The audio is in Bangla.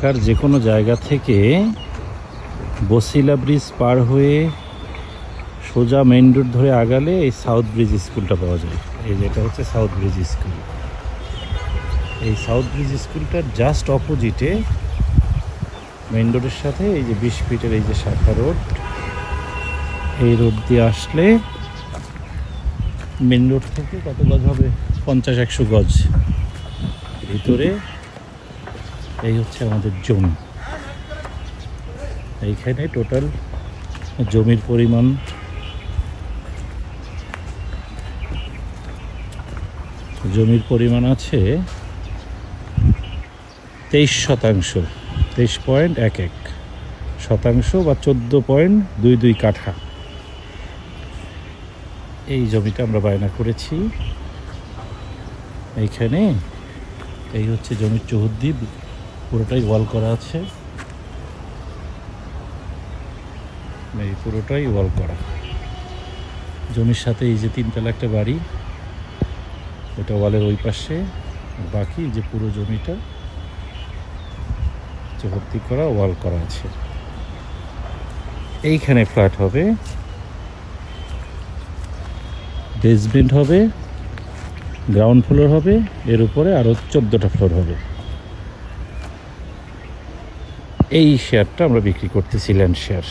ঢাকার যে কোনো জায়গা থেকে বসিলা ব্রিজ পার হয়ে সোজা মেইন রোড ধরে আগালে এই সাউথ ব্রিজ স্কুলটা পাওয়া যায়। এই যেটা হচ্ছে সাউথ ব্রিজ স্কুল। এই সাউথ ব্রিজ স্কুলটার জাস্ট অপোজিটে মেইন রোডের সাথে এই যে 20 ফিটের এই যে শাখা রোড, এই রোড দিয়ে আসলে মেইন রোড থেকে কত গজ হবে, 50-100 গজ ভিতরে এই হচ্ছে আমাদের জমি। এইখানে টোটাল জমির পরিমাণ আছে 23%, 23.11 শতাংশ বা 14.22 কাঠা। এই জমিটা আমরা বায়না করেছি। এইখানে এই হচ্ছে জমির চৌহদ্দি, পুরোটাই ওয়াল করা আছে, এই পুরোটাই ওয়াল করা। জমির সাথে এই যে 3 তলা একটা বাড়ি, ওটা ওয়ালের ওই পাশে, বাকি যে পুরো জমিটা চৌহদ্দি করা, ওয়াল করা আছে। এইখানে ফ্ল্যাট হবে, বেসমেন্ট হবে, গ্রাউন্ড ফ্লোর হবে, এর উপরে আরও 14টা ফ্লোর হবে। এই শেয়ারটা আমরা বিক্রি করতেছি, ল্যান্ড শেয়ার।